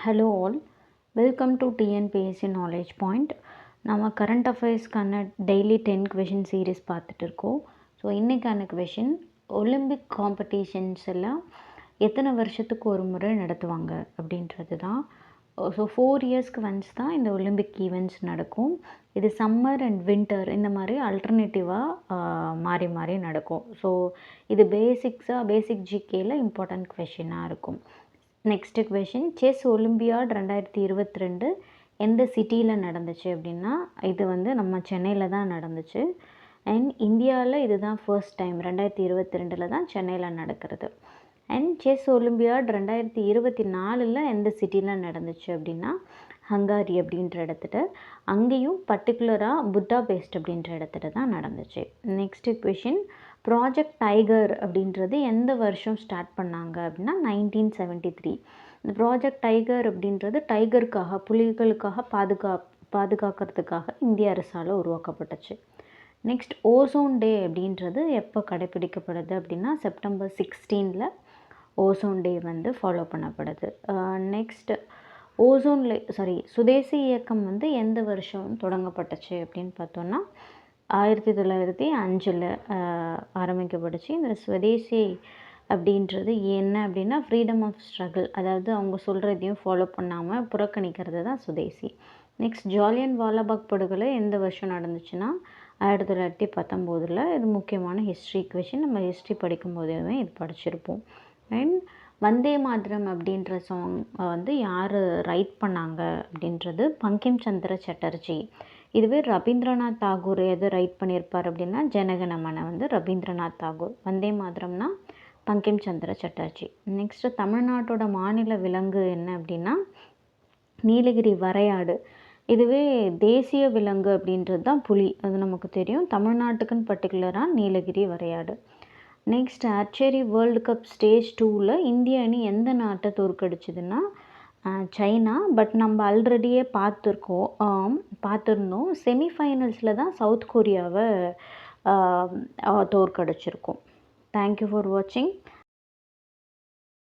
Hello all, welcome to TNPSC knowledge point. நம்ம current அஃபேர்ஸ்க்கான daily 10 question series பார்த்துட்டு இருக்கோம். So இன்றைக்கான கொஷின், ஒலிம்பிக் காம்படிஷன்ஸ் எல்லாம் எத்தனை வருஷத்துக்கு ஒரு முறை நடத்துவாங்க அப்படின்றது தான். ஸோ 4 இயர்ஸ்க்கு ஒன்ஸ் தான் இந்த ஒலிம்பிக் ஈவெண்ட்ஸ் நடக்கும். இது சம்மர் அண்ட் வின்டர் இந்த மாதிரி அல்டர்னேட்டிவாக மாறி மாறி நடக்கும். ஸோ இது பேசிக் ஜிகேயில் இம்பார்ட்டண்ட் கொஷினாக இருக்கும். நெக்ஸ்ட்டு கொஷின், செஸ் ஒலிம்பியாட் 2022 எந்த சிட்டியில் நடந்துச்சு அப்படின்னா, இது நம்ம சென்னையில் தான் நடந்துச்சு. அண்ட் இந்தியாவில் இதுதான் ஃபர்ஸ்ட் டைம், 2022 தான் சென்னையில் நடக்கிறது. அண்ட் செஸ் ஒலிம்பியாட் 2024 எந்த சிட்டியில் நடந்துச்சு அப்படின்னா, ஹங்காரி அப்படின்ற இடத்துல. அங்கேயும் பர்டிகுலராக புட்டாபெஸ்ட் அப்படின்ற இடத்துல தான் நடந்துச்சு. நெக்ஸ்ட்டு கொஷின், ப்ராஜெக்ட் டைகர் அப்படின்றது எந்த வருஷம் ஸ்டார்ட் பண்ணாங்க அப்படின்னா 1973. இந்த ப்ராஜெக்ட் டைகர் அப்படின்றது டைகருக்காக, புலிகளுக்காக பாதுகாக்கிறதுக்காக இந்திய அரசால் உருவாக்கப்பட்டுச்சு. நெக்ஸ்ட், ஓசோன் டே அப்படின்றது எப்போ கடைப்பிடிக்கப்படுது அப்படின்னா செப்டம்பர் 16 ஓசோன் டே ஃபாலோ பண்ணப்படுது. நெக்ஸ்ட், சுதேசி இயக்கம் எந்த வருஷம் தொடங்கப்பட்டுச்சு அப்படின்னு பார்த்தோன்னா 1905 ஆரம்பிக்கப்பட்டுச்சு. இந்த சுதேசி அப்படின்றது என்ன அப்படின்னா ஃப்ரீடம் ஆஃப் ஸ்ட்ரகிள், அதாவது அவங்க சொல்கிறதையும் ஃபாலோ பண்ணாமல் புறக்கணிக்கிறது தான் சுதேசி. நெக்ஸ்ட், ஜாலியன் வாலாபாக் படுகொலை எந்த வருஷம் நடந்துச்சுன்னா 1919. இது முக்கியமான ஹிஸ்ட்ரி கொஷின், நம்ம ஹிஸ்ட்ரி படிக்கும்போதே இது படிச்சிருப்போம். அண்ட் வந்தே மாதரம் அப்படின்ற சாங் யார் ரைட் பண்ணாங்க அப்படின்றது பங்கிம் சந்திர சட்டர்ஜி. இதுவே ரவீந்திரநாத் தாகூர் எது ரைட் பண்ணியிருப்பார் அப்படின்னா ஜனகணமன ரவீந்திரநாத் தாகூர். வந்தே மாதரம்னா பங்கிம் சந்திர சட்டர்ஜி. நெக்ஸ்ட்டு, தமிழ்நாட்டோட மாநில விலங்கு என்ன அப்படின்னா நீலகிரி வரையாடு. இதுவே தேசிய விலங்கு அப்படின்றது தான் புலி, அது நமக்கு தெரியும். தமிழ்நாட்டுக்குன்னு பர்டிகுலராக நீலகிரி வரையாடு. Next, archery world cup stage 2 இந்திய அணி எந்த நாட்டை தோற்கடிச்சதுன்னா சைனா. பட் நம்ம ஆல்ரெடியே பார்த்துருந்தோம், செமிஃபைனல்ஸில் தான் சவுத் கொரியாவை தோற்கடிச்சிருக்கோம். தேங்க்யூ ஃபார் வாட்சிங்.